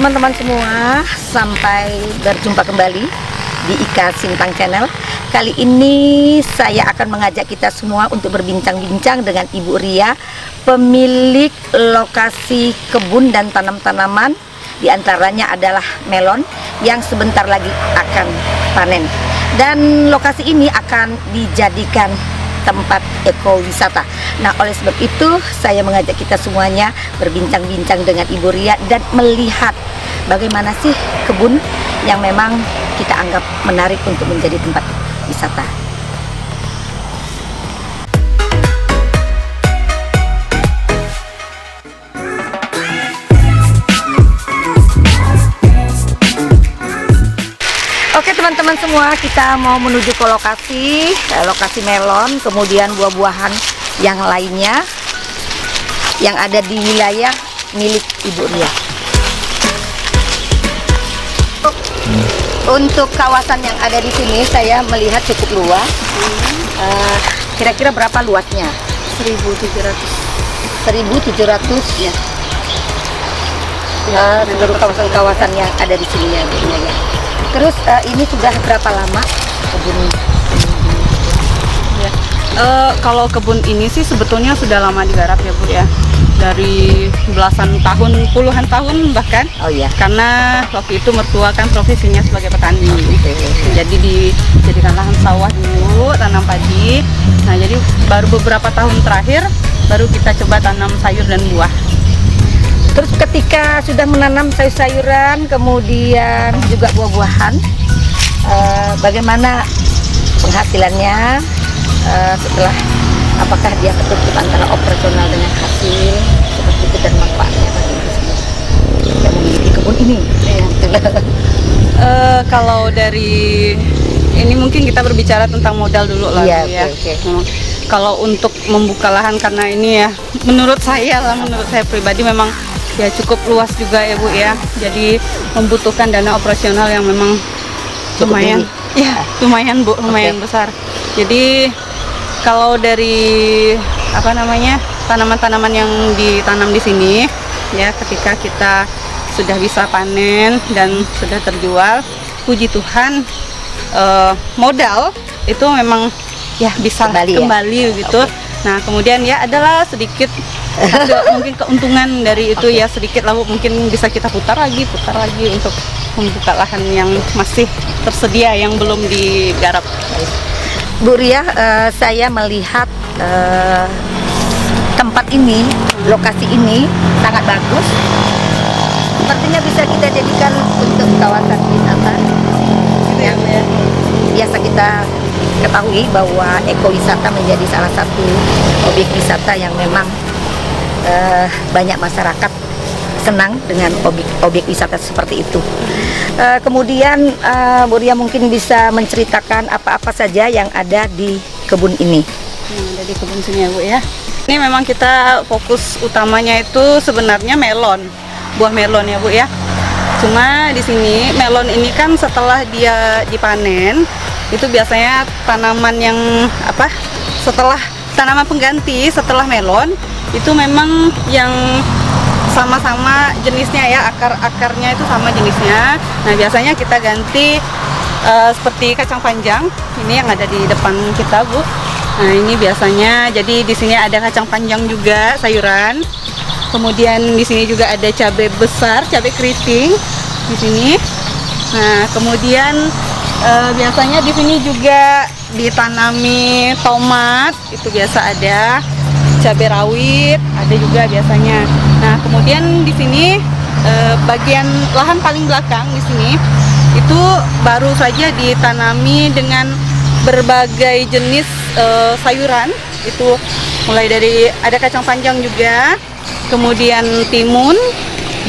teman-teman semua, sampai berjumpa kembali di Ika Sintang Channel. Kali ini saya akan mengajak kita semua untuk berbincang-bincang dengan Ibu Ria, pemilik lokasi kebun dan tanam-tanaman. Di antaranya adalah melon yang sebentar lagi akan panen. Dan lokasi ini akan dijadikan tempat ekowisata. Nah, oleh sebab itu saya mengajak kita semuanya berbincang-bincang dengan Ibu Ria dan melihat bagaimana sih kebun yang memang kita anggap menarik untuk menjadi tempat wisata. Oke teman-teman semua, kita mau menuju ke lokasi melon, kemudian buah-buahan yang lainnya yang ada di wilayah milik Ibu Ria. Untuk kawasan yang ada di sini saya melihat cukup luas. Kira-kira berapa luasnya? 1.700 ya. Seluruh kawasan-kawasan yang ada di sini ya, Bu Ria. Terus ini sudah berapa lama kebun ini? Ya. Kalau kebun ini sih sebetulnya sudah lama digarap ya Bu ya, dari belasan tahun, puluhan tahun bahkan. Oh iya. Karena waktu itu mertua kan profesinya sebagai petani. Jadi dijadikan lahan sawah dulu, tanam padi. Nah jadi baru beberapa tahun terakhir baru kita coba tanam sayur dan buah. Terus ketika sudah menanam sayur-sayuran, kemudian juga buah-buahan, bagaimana penghasilannya setelah, apakah dia ketutup antara operasional dengan hasil seperti itu dan manfaatnya bagi itu semua yang memiliki kebun ini? Kalau dari ini mungkin kita berbicara tentang modal dulu lah ya. Okay. Kalau untuk membuka lahan, karena ini ya menurut saya pribadi memang ya cukup luas juga ya Bu ya, jadi membutuhkan dana operasional yang memang lumayan lumayan Bu, lumayan besar. Jadi kalau dari tanaman-tanaman yang ditanam di sini ya, ketika kita sudah bisa panen dan sudah terjual, puji Tuhan modal itu memang ya bisa kembali gitu. Nah kemudian ya adalah sedikit mungkin keuntungan dari itu ya, sedikit lah mungkin bisa kita putar lagi untuk membuka lahan yang masih tersedia yang belum digarap. Bu Ria, saya melihat tempat ini, lokasi ini sangat bagus. Sepertinya bisa kita jadikan untuk kawasan wisata. Yang biasa kita ketahui bahwa ekowisata menjadi salah satu objek wisata yang memang banyak masyarakat senang dengan objek wisata seperti itu. Kemudian Bu Ria mungkin bisa menceritakan apa-apa saja yang ada di kebun ini. Ada di kebun sini ya Bu ya. Ini memang kita fokus utamanya itu sebenarnya melon, buah melon ya Bu ya. Cuma di sini melon ini kan setelah dia dipanen itu biasanya tanaman yang setelah tanaman pengganti setelah melon itu memang yang sama-sama jenisnya ya, akar-akarnya itu sama jenisnya. Nah biasanya kita ganti seperti kacang panjang ini yang ada di depan kita Bu. Nah ini biasanya, jadi di sini ada kacang panjang juga sayuran. Kemudian di sini juga ada cabai besar, cabai keriting di sini. Nah kemudian biasanya di sini juga ditanami tomat, itu biasa ada. Cabai rawit ada juga biasanya. Nah kemudian di sini bagian lahan paling belakang di sini itu baru saja ditanami dengan berbagai jenis sayuran. Itu mulai dari ada kacang panjang juga, kemudian timun,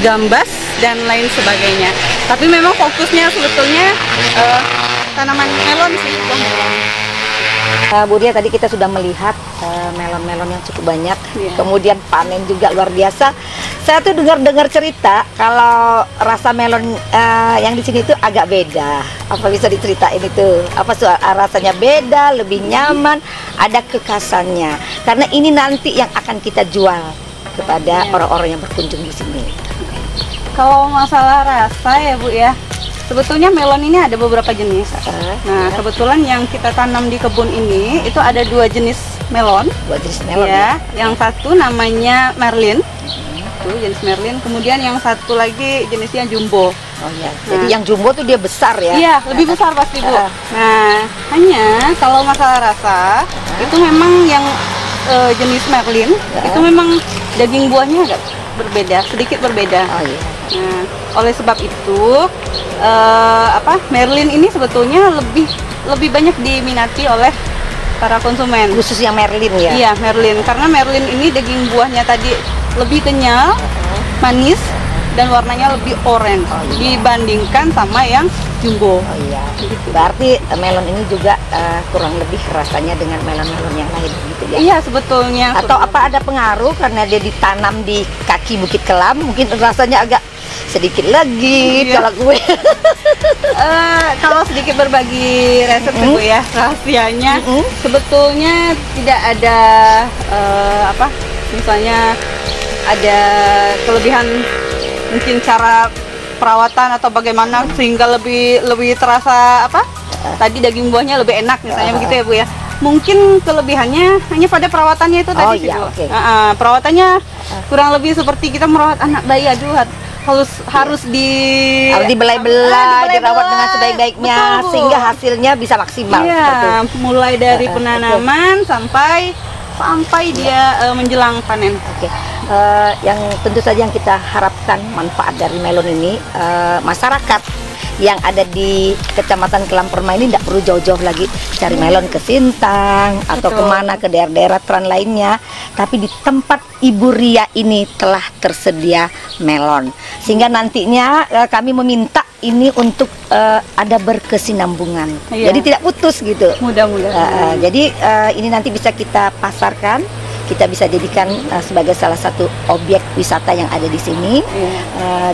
gambas dan lain sebagainya. Tapi memang fokusnya sebetulnya tanaman melon sih. Bu Ria, tadi kita sudah melihat melon-melon yang cukup banyak, kemudian panen juga luar biasa. Saya tuh dengar cerita kalau rasa melon yang di sini tuh agak beda. Apa bisa diceritain itu? Apa rasanya beda, lebih nyaman, ada kekhasannya? Karena ini nanti yang akan kita jual kepada orang-orang yang berkunjung di sini. Kalau masalah rasa ya Bu ya, sebetulnya melon ini ada beberapa jenis. Nah, kebetulan yang kita tanam di kebun ini itu ada 2 jenis melon. 2 jenis melon ya. Yang satu namanya Merlin, itu jenis Merlin. Kemudian yang satu lagi jenisnya Jumbo. Oh iya. Jadi yang Jumbo tuh dia besar ya? Iya, lebih besar pasti Bu. Nah, hanya kalau masalah rasa itu memang yang jenis Merlin itu memang daging buahnya agak berbeda, sedikit berbeda. Oh iya. Nah, oleh sebab itu Merlin ini sebetulnya lebih banyak diminati oleh para konsumen. Khusus yang Merlin ya? Iya, Merlin. Karena Merlin ini daging buahnya tadi lebih kenyal, manis, dan warnanya lebih oranye dibandingkan sama yang Jumbo. Oh iya. Berarti melon ini juga kurang lebih rasanya dengan melon-melon yang lain gitu ya? Iya, sebetulnya. Atau apa ada pengaruh karena dia ditanam di kaki Bukit Kelam, mungkin rasanya agak sedikit lagi kalau gue. Kalau sedikit berbagi resep Bu ya, rahasianya sebetulnya tidak ada misalnya ada kelebihan mungkin cara perawatan atau bagaimana sehingga lebih terasa tadi daging buahnya lebih enak misalnya begitu ya Bu ya. Mungkin kelebihannya hanya pada perawatannya itu tadi sih Bu. Perawatannya kurang lebih seperti kita merawat anak bayi. Aduh, harus dibelai-belai, dirawat dengan sebaik-baiknya sehingga hasilnya bisa maksimal. Iya, mulai dari penanaman sampai dia menjelang panen. Oke. Yang tentu saja yang kita harapkan manfaat dari melon ini, masyarakat yang ada di Kecamatan Kelam Permai ini tidak perlu jauh-jauh lagi cari melon ke Sintang atau kemana ke daerah-daerah Tran lainnya, tapi di tempat Ibu Ria ini telah tersedia melon, sehingga nantinya kami meminta ini untuk ada berkesinambungan, jadi tidak putus gitu. Mudah-mudahan. Jadi ini nanti bisa kita pasarkan, kita bisa jadikan sebagai salah satu objek wisata yang ada di sini.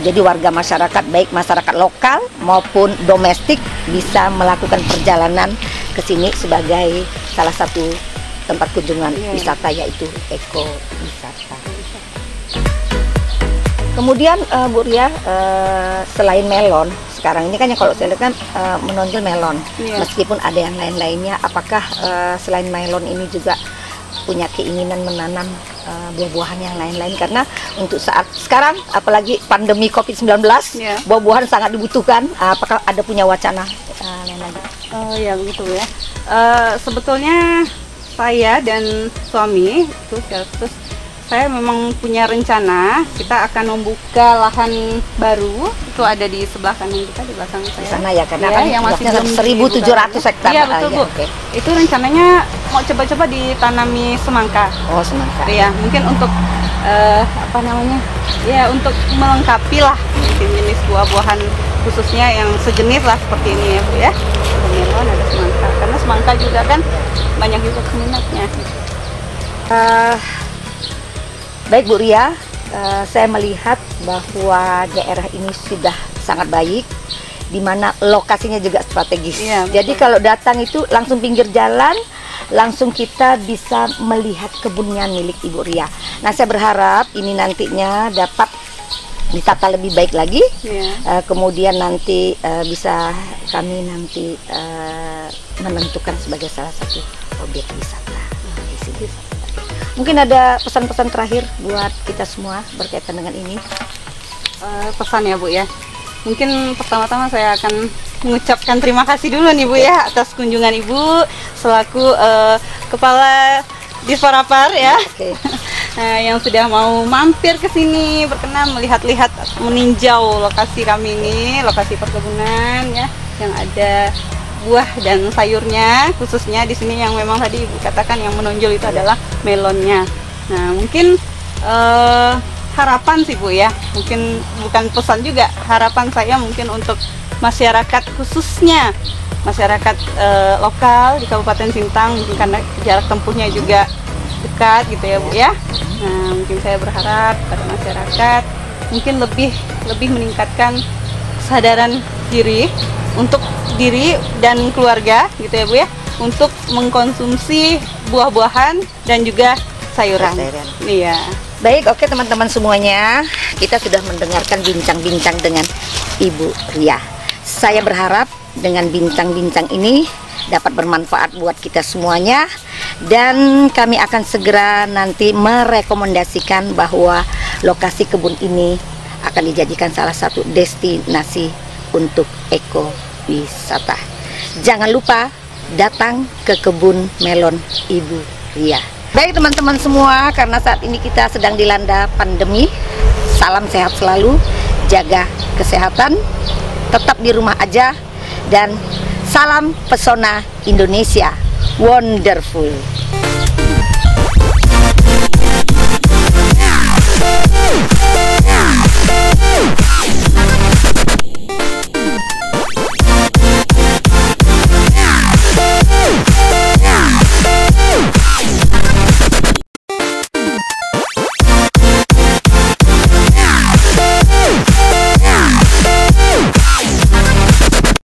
Jadi warga masyarakat, baik masyarakat lokal maupun domestik, bisa melakukan perjalanan ke sini sebagai salah satu tempat kunjungan wisata, yaitu ekowisata. Kemudian Bu Ria, selain melon, sekarang ini kan yang kalau saya lihat kan menonjol melon, meskipun ada yang lain-lainnya. Apakah selain melon ini juga punya keinginan menanam buah-buahan yang lain-lain, karena untuk saat sekarang apalagi pandemi COVID-19 buah-buahan sangat dibutuhkan. Apakah ada punya wacana lain lagi? Oh ya begitu ya. Sebetulnya saya dan suami itu saya memang punya rencana kita akan membuka lahan baru, itu ada di sebelah kanan kita, di belakang saya. Di sana ya, karena kan yang masih 1.700 hektar. Iya betul Bu. Itu rencananya mau coba-coba ditanami semangka. Oh, semangka. Iya, mungkin untuk ya untuk melengkapi lah mungkin jenis buah-buahan khususnya yang sejenis lah seperti ini ya Bu ya. Ada melon, ada semangka. Karena semangka juga kan banyak juga peminatnya. Baik Bu Ria, saya melihat bahwa daerah ini sudah sangat baik, di mana lokasinya juga strategis. Jadi kalau datang itu langsung pinggir jalan, langsung kita bisa melihat kebunnya milik Ibu Ria. Nah, saya berharap ini nantinya dapat ditata lebih baik lagi. Kemudian nanti bisa kami nanti menentukan sebagai salah satu objek wisata di sini. Mungkin ada pesan-pesan terakhir buat kita semua berkaitan dengan ini. Pesan ya Bu ya. Mungkin pertama-tama saya akan mengucapkan terima kasih dulu nih Bu ya atas kunjungan Ibu selaku Kepala Disparapar ya. Yang sudah mau mampir ke sini, berkenan melihat-lihat, meninjau lokasi kami ini, lokasi perkebunan ya, yang ada buah dan sayurnya, khususnya di sini yang memang tadi Ibu katakan yang menonjol itu adalah melonnya. Nah, mungkin harapan sih Bu ya, mungkin bukan pesan juga, harapan saya mungkin untuk masyarakat, khususnya masyarakat lokal di Kabupaten Sintang, mungkin karena jarak tempuhnya juga dekat gitu ya Bu ya. Nah, mungkin saya berharap pada masyarakat mungkin lebih meningkatkan kesadaran diri untuk diri dan keluarga gitu ya Bu ya, untuk mengkonsumsi buah-buahan dan juga sayuran. Iya. Baik, oke teman-teman semuanya, kita sudah mendengarkan bincang-bincang dengan Ibu Ria. Saya berharap dengan bincang-bincang ini dapat bermanfaat buat kita semuanya, dan kami akan segera nanti merekomendasikan bahwa lokasi kebun ini akan dijadikan salah satu destinasi untuk ekowisata. Jangan lupa datang ke kebun melon Ibu Ria. Baik teman-teman semua, karena saat ini kita sedang dilanda pandemi, salam sehat selalu, jaga kesehatan, tetap di rumah aja, dan salam pesona Indonesia wonderful.